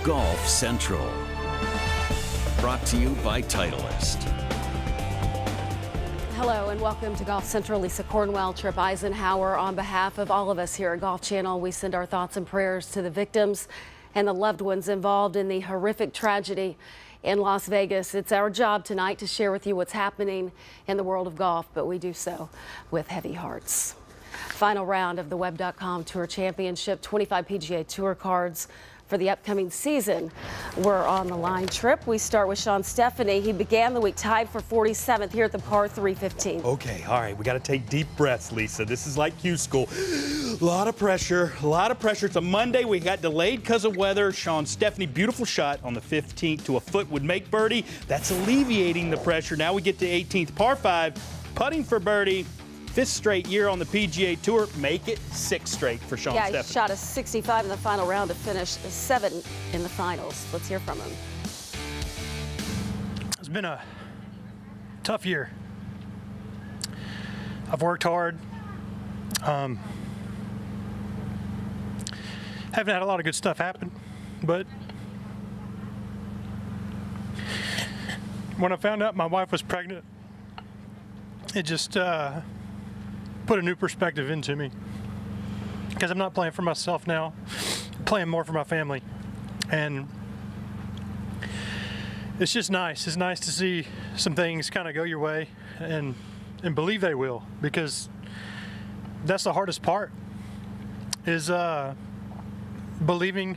Golf Central. Brought to you by Titleist. Hello and welcome to Golf Central. Lisa Cornwell, Trip Eisenhower. On behalf of all of us here at Golf Channel, we send our thoughts and prayers to the victims and the loved ones involved in the horrific tragedy in Las Vegas. It's our job tonight to share with you what's happening in the world of golf, but we do so with heavy hearts. Final round of the Web.com Tour Championship, 25 PGA Tour cards for the upcoming season. We're on the line. Trip, we start with Sean Stefani. He began the week tied for 47th here at the par 315. Okay, all right, we got to take deep breaths, Lisa. This is like Q school. A lot of pressure, a lot of pressure. It's a Monday. We got delayed because of weather. Sean Stefani, beautiful shot on the 15th to a foot would make birdie. That's alleviating the pressure. Now we get to 18th, par 5, putting for birdie. 5th straight year on the PGA Tour. Make it 6 straight for Sean Stefani. Yeah, he shot a 65 in the final round to finish 7 in the finals. Let's hear from him. It's been a tough year. I've worked hard. Haven't had a lot of good stuff happen, but when I found out my wife was pregnant, it just put a new perspective into me, because I'm not playing for myself now, I'm playing more for my family, and it's just nice. It's nice to see some things kind of go your way and believe they will, because that's the hardest part, is believing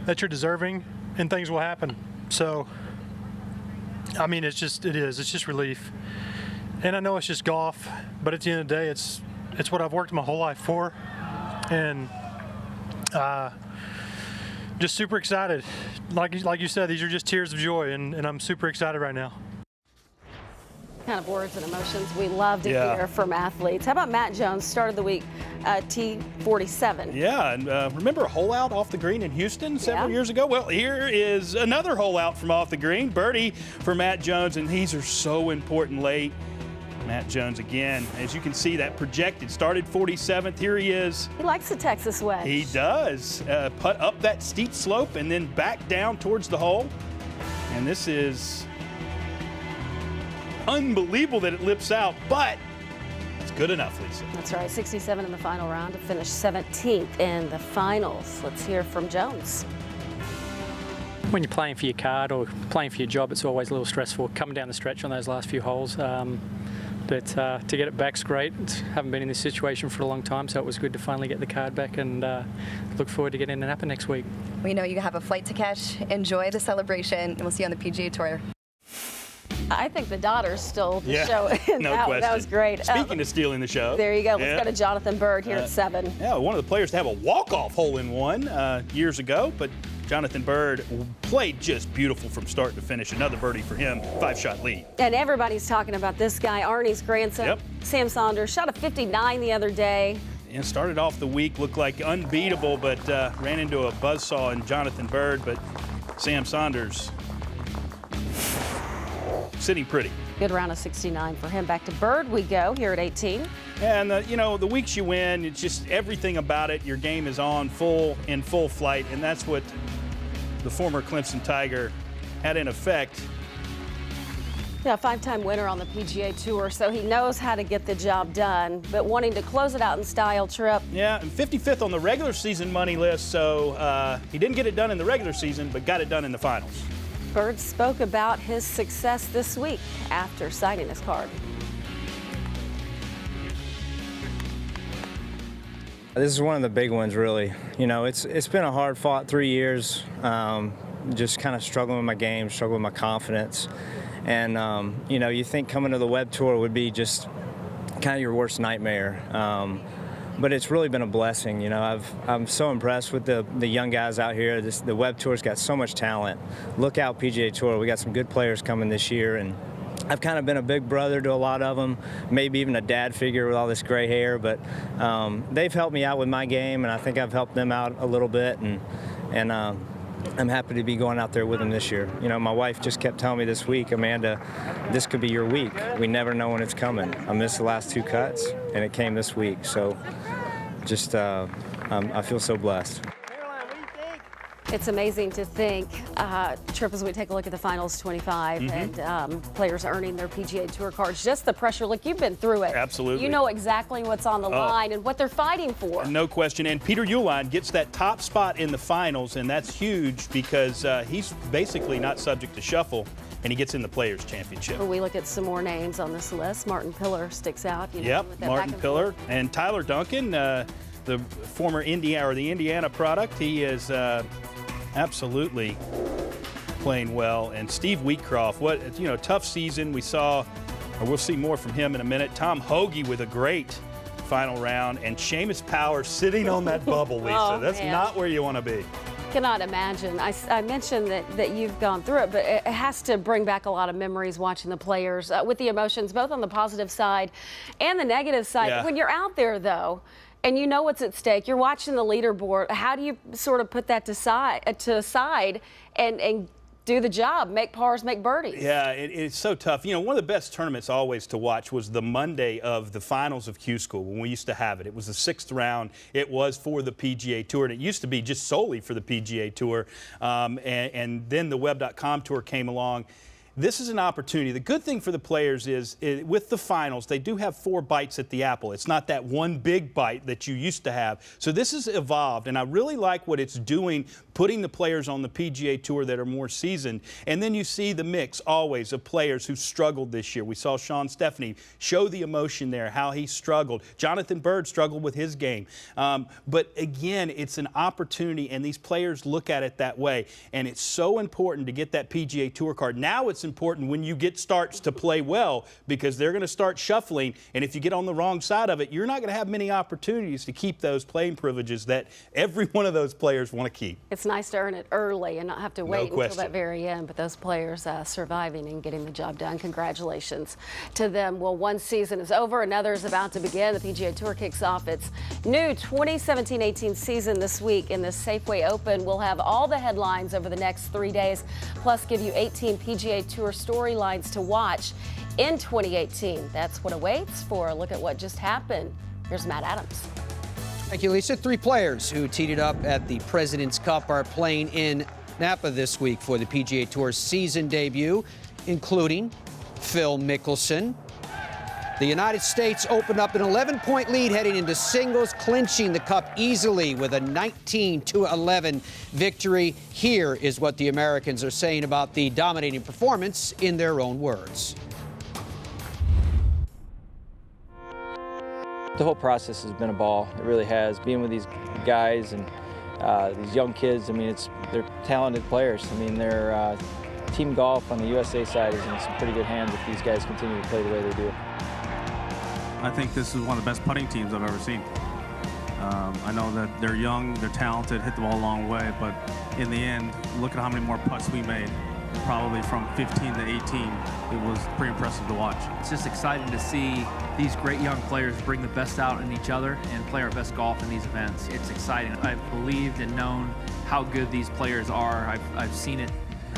that you're deserving and things will happen. So I mean, it's just relief. And I know it's just golf, but at the end of the day, it's what I've worked my whole life for, and just super excited. Like you said, these are just tears of joy, and I'm super excited right now. Kind of words and emotions we love to hear from athletes. How about Matt Jones? Started the week T47. Yeah, and remember a hole out off the green in Houston several years ago? Well, here is another hole out from off the green. Birdie for Matt Jones, and these are so important late. Matt Jones again, as you can see, that projected started 47th. Here he is. He likes the Texas wedge. He does. Putt up that steep slope and then back down towards the hole. And this is unbelievable that it lips out, but it's good enough, Lisa. That's right, 67 in the final round to finish 17th in the finals. Let's hear from Jones. When you're playing for your card or playing for your job, it's always a little stressful coming down the stretch on those last few holes. But to get it back's great. Haven't been in this situation for a long time, so it was good to finally get the card back, and look forward to getting it happen next week. We know you have a flight to catch. Enjoy the celebration, and we'll see you on the PGA Tour. I think the daughters stole the show. No question. That was great. Speaking of stealing the show. There you go. Let's go to Jonathan Bird here at 7. Yeah, one of the players to have a walk-off hole-in-one years ago, but Jonathan Bird played just beautiful from start to finish. Another birdie for him, 5-shot lead. And everybody's talking about this guy, Arnie's grandson, Sam Saunders, shot a 59 the other day. And started off the week, looked like unbeatable, but ran into a buzzsaw in Jonathan Bird, but Sam Saunders sitting pretty. Good round of 69 for him. Back to Bird we go here at 18. And, you know, the weeks you win, it's just everything about it. Your game is on in full flight, and that's what the former Clemson Tiger had in effect. Yeah, 5-time winner on the PGA Tour, so he knows how to get the job done, but wanting to close it out in style, Trip. Yeah, and 55th on the regular season money list, so he didn't get it done in the regular season, but got it done in the finals. Bird spoke about his success this week after signing his card. This is one of the big ones, really. You know, it's been a hard-fought 3 years, just kind of struggling with my game, struggling with my confidence. And, you know, you think coming to the Web Tour would be just kind of your worst nightmare. But it's really been a blessing. You know, I'm so impressed with the young guys out here. The Web Tour's got so much talent. Look out, PGA Tour. We got some good players coming this year, and I've kind of been a big brother to a lot of them, maybe even a dad figure with all this gray hair, but they've helped me out with my game, and I think I've helped them out a little bit, and I'm happy to be going out there with them this year. You know, my wife just kept telling me this week, Amanda, this could be your week. We never know when it's coming. I missed the last 2 cuts, and it came this week, so just I feel so blessed. It's amazing to think, Trip, as we take a look at the Finals 25 and players earning their PGA Tour cards, just the pressure. Look, you've been through it. Absolutely. You know exactly what's on the line and what they're fighting for. No question. And Peter Uihlein gets that top spot in the finals, and that's huge because he's basically not subject to shuffle, and he gets in the Players' Championship. When we look at some more names on this list, Martin Pillar sticks out. You know, Yep, with that Martin back and Pillar forth. and Tyler Duncan, the former Indiana product. He is absolutely playing well. And Steve Wheatcroft, tough season. We'll see more from him in a minute. Tom Hoagie with a great final round, and Seamus Power sitting on that bubble, Lisa. Oh, That's man. not where you want to be. Cannot imagine. I mentioned that you've gone through it, but it has to bring back a lot of memories watching the players with the emotions, both on the positive side and the negative side. Yeah. When you're out there, though, and you know what's at stake, you're watching the leaderboard, how do you sort of put that to aside and do the job, make pars, make birdies? Yeah, it's so tough. One of the best tournaments always to watch was the Monday of the finals of Q School when we used to have it. It was the 6th round. It was for the PGA Tour, and it used to be just solely for the PGA Tour. And then the Web.com Tour came along. This is an opportunity. The good thing for the players is with the finals, they do have 4 bites at the apple. It's not that one big bite that you used to have. So this has evolved, and I really like what it's doing, putting the players on the PGA Tour that are more seasoned. And then you see the mix always of players who struggled this year. We saw Sean Stepney show the emotion there, how he struggled. Jonathan Bird struggled with his game. But again, it's an opportunity, and these players look at it that way. And it's so important to get that PGA Tour card. Now it's important when you get starts to play well, because they're going to start shuffling, and if you get on the wrong side of it, you're not going to have many opportunities to keep those playing privileges that every one of those players want to keep. It's nice to earn it early and not have to wait until question. that very end, but those players surviving and getting the job done, congratulations to them. Well, one season is over, another is about to begin. The PGA Tour kicks off its new 2017-18 season this week in the Safeway Open. We'll have all the headlines over the next 3 days, plus give you 18 PGA Tour storylines to watch in 2018. That's what awaits for a look at what just happened. Here's Matt Adams. Thank you, Lisa. 3 players who teed it up at the President's Cup are playing in Napa this week for the PGA Tour's season debut, including Phil Mickelson. The United States opened up an 11-point lead heading into singles, clinching the Cup easily with a 19-11 victory. Here is what the Americans are saying about the dominating performance in their own words. The whole process has been a ball. It really has. Being with these guys and these young kids, I mean, they're talented players. I mean, they're team golf on the USA side is in some pretty good hands if these guys continue to play the way they do. I think this is one of the best putting teams I've ever seen. I know that they're young, they're talented, hit the ball a long way, but in the end, look at how many more putts we made. Probably from 15 to 18, it was pretty impressive to watch. It's just exciting to see these great young players bring the best out in each other and play our best golf in these events. It's exciting. I've believed and known how good these players are. I've seen it,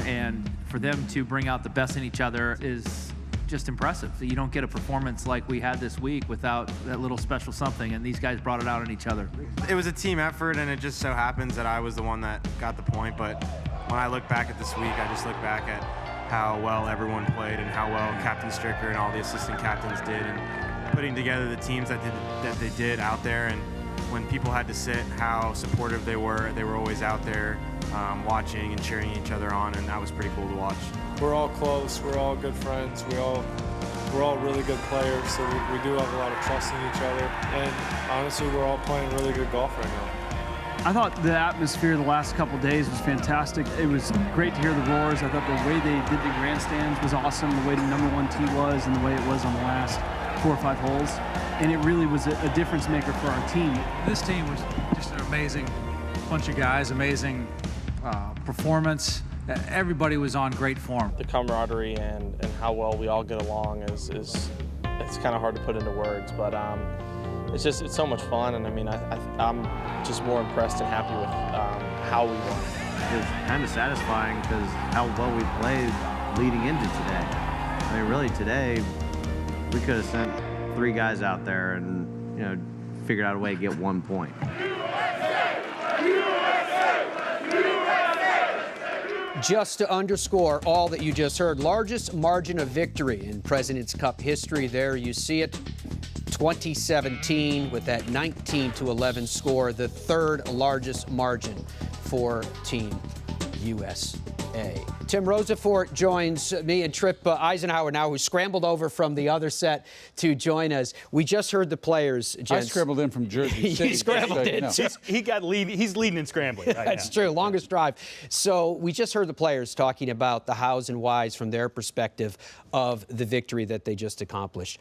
and for them to bring out the best in each other is just impressive. You don't get a performance like we had this week without that little special something, and these guys brought it out in each other. It was a team effort, and it just so happens that I was the one that got the point, but when I look back at this week, I just look back at how well everyone played and how well Captain Stricker and all the assistant captains did, and putting together the teams that they did out there. And when people had to sit, how supportive they were always out there watching and cheering each other on, and that was pretty cool to watch. We're all close, we're all good friends, we're all really good players, so we do have a lot of trust in each other, and honestly, we're all playing really good golf right now. I thought the atmosphere the last couple days was fantastic. It was great to hear the roars. I thought the way they did the grandstands was awesome, the way the #1 tee was and the way it was on the last 4 or 5 holes. And it really was a difference maker for our team. This team was just an amazing bunch of guys, amazing performance. Everybody was on great form. The camaraderie and how well we all get along is it's kind of hard to put into words, but it's so much fun, and I mean I'm just more impressed and happy with how we won. It's kind of satisfying because how well we played leading into today. I mean, really today we could have sent 3 guys out there and figured out a way to get 1 point. USA! USA! USA! just to underscore all that you just heard, largest margin of victory in President's Cup history. There you see it. 2017 with that 19-11 score, the third largest margin for Team USA. Tim Rosafort joins me and Trip Eisenhower now, who scrambled over from the other set to join us. We just heard the players, gents. I scrambled in from Jersey City. He scrambled in. He's leading in scrambling right That's now. true, longest drive. So we just heard the players talking about the hows and whys from their perspective of the victory that they just accomplished.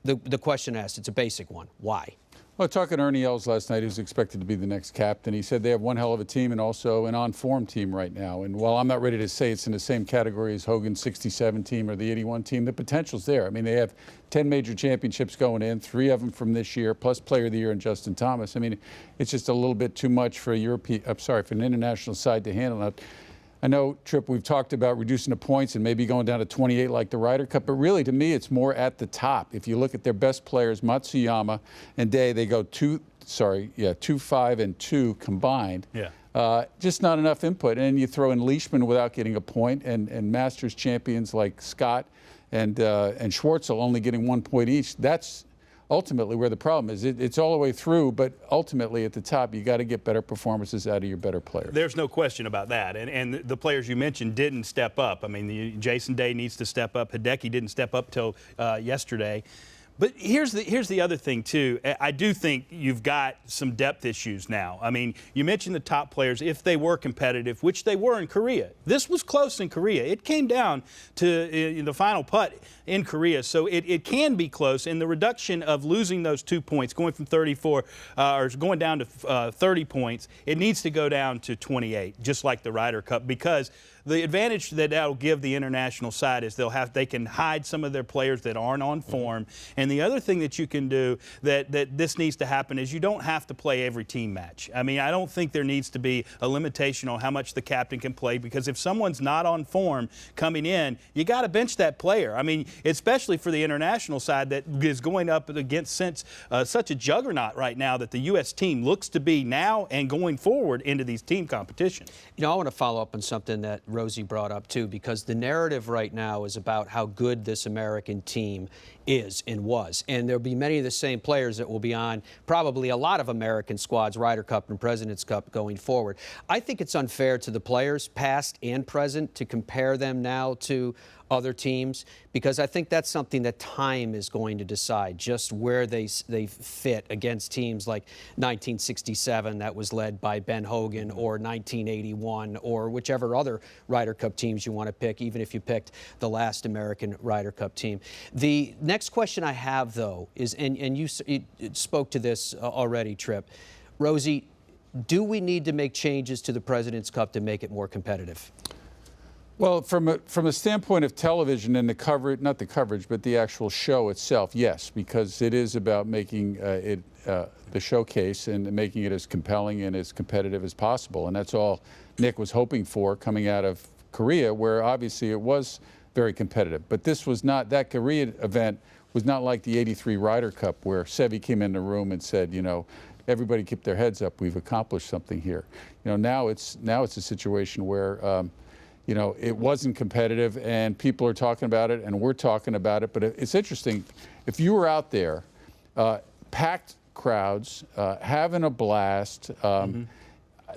The question asked, it's a basic one. Why? Well, talking to Ernie Els last night, who's expected to be the next captain, he said they have one hell of a team and also an on-form team right now. And while I'm not ready to say it's in the same category as Hogan's 67 team or the 81 team, the potential's there. I mean, they have 10 major championships going in, 3 of them from this year, plus Player of the Year and Justin Thomas. I mean, it's just a little bit too much for for an international side to handle that. I know, Tripp, we've talked about reducing the points and maybe going down to 28 like the Ryder Cup, but really, to me, it's more at the top. If you look at their best players, Matsuyama and Day, they go 2, 5, and 2 combined. Yeah. Just not enough input. And you throw in Leishman without getting a point, and Masters champions like Scott and Schwartzel only getting 1 point each. That's ultimately where the problem is. It's all the way through, but ultimately at the top, you got to get better performances out of your better players. There's no question about that. And the players you mentioned didn't step up. I mean, Jason Day needs to step up. Hideki didn't step up till yesterday. But here's the other thing, too. I do think you've got some depth issues now. I mean, you mentioned the top players, if they were competitive, which they were in Korea. This was close in Korea. It came down to the final putt in Korea, so it can be close. And the reduction of losing those 2 points, going from 34 or going down to 30 points, it needs to go down to 28, just like the Ryder Cup, because the advantage that'll give the international side is they can hide some of their players that aren't on form. And the other thing that you can do that this needs to happen is you don't have to play every team match. I mean, I don't think there needs to be a limitation on how much the captain can play, because if someone's not on form coming in, you got to bench that player. I mean, especially for the international side that is going up against such a juggernaut right now that the U.S. team looks to be now and going forward into these team competitions. You know, I want to follow up on something that Rosie brought up too, because the narrative right now is about how good this American team is and was. And there'll be many of the same players that will be on probably a lot of American squads, Ryder Cup and President's Cup, going forward. I think it's unfair to the players, past and present, to compare them now to other teams, because I think that's something that time is going to decide, just where they fit against teams like 1967 that was led by Ben Hogan, or 1981, or whichever other Ryder Cup teams you want to pick, even if you picked the last American Ryder Cup team. The next question I have, though, is, and you spoke to this already, Tripp. Rosie, do we need to make changes to the President's Cup to make it more competitive? Well, from a standpoint of television and the coverage, not the coverage, but the actual show itself, yes, because it is about making the showcase and making it as compelling and as competitive as possible. And that's all Nick was hoping for coming out of Korea, where obviously it was very competitive. But this was not, that Korea event was not like the '83 Ryder Cup, where Seve came in the room and said, you know, everybody keep their heads up, we've accomplished something here. You know, now it's a situation where you know, it wasn't competitive, and people are talking about it, and we're talking about it. But it's interesting, if you were out there, packed crowds, having a blast,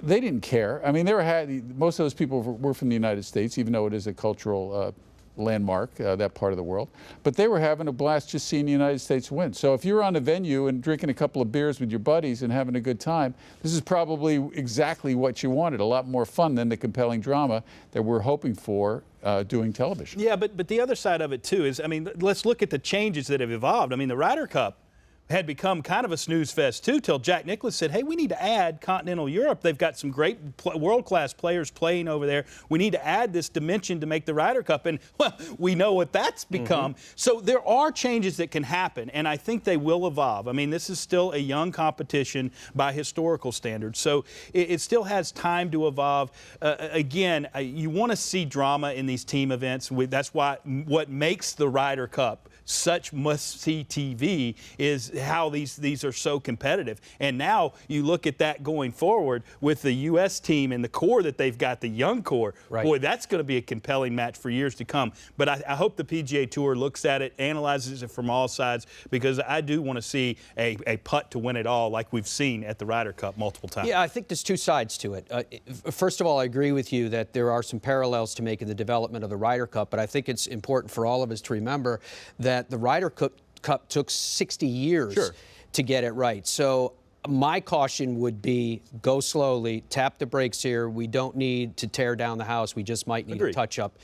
they didn't care. I mean, most of those people were from the United States, even though it is a cultural landmark, that part of the world. But they were having a blast just seeing the United States win. So if you're on a venue and drinking a couple of beers with your buddies and having a good time, this is probably exactly what you wanted. A lot more fun than the compelling drama that we're hoping for doing television. Yeah, but the other side of it, too, is, I mean, let's look at the changes that have evolved. I mean, the Ryder Cup had become kind of a snooze fest, too, till Jack Nicklaus said, hey, we need to add continental Europe. They've got some great world-class players playing over there. We need to add this dimension to make the Ryder Cup. And, well, we know what that's become. So there are changes that can happen, and I think they will evolve. I mean, this is still a young competition by historical standards. So it still has time to evolve. Again, you want to see drama in these team events. That's what makes the Ryder Cup such must-see TV is how these are so competitive. And now you look at that going forward with the U.S. team and the core that they've got, the young core. Right. Boy, that's going to be a compelling match for years to come. But I hope the PGA Tour looks at it, analyzes it from all sides, because I do want to see a putt to win it all like we've seen at the Ryder Cup multiple times. Yeah, I think there's two sides to it. First of all, I agree with you that there are some parallels to make in the development of the Ryder Cup, but I think it's important for all of us to remember that the Ryder Cup took 60 years to get it right. So my caution would be go slowly, tap the brakes here. We don't need to tear down the house. We just might need a touch-up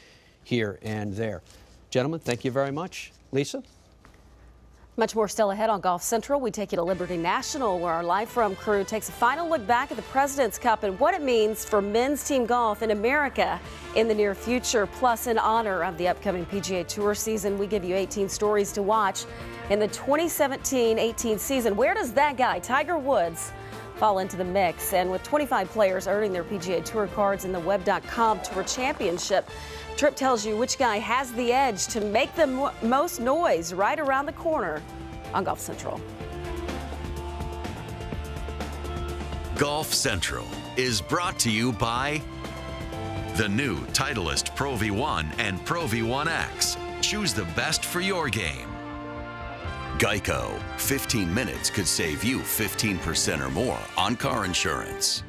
here and there. Gentlemen, thank you very much. Lisa? Much more still ahead on Golf Central. We take you to Liberty National, where our Live From crew takes a final look back at the President's Cup and what it means for men's team golf in America in the near future. Plus, in honor of the upcoming PGA Tour season, we give you 18 stories to watch in the 2017-18 season. Where does that guy, Tiger Woods, fall into the mix? And with 25 players earning their PGA Tour cards in the Web.com Tour Championship, Trip tells you which guy has the edge to make the most noise right around the corner on Golf Central. Golf Central is brought to you by the new Titleist Pro V1 and Pro V1X. Choose the best for your game. Geico. 15 minutes could save you 15% or more on car insurance.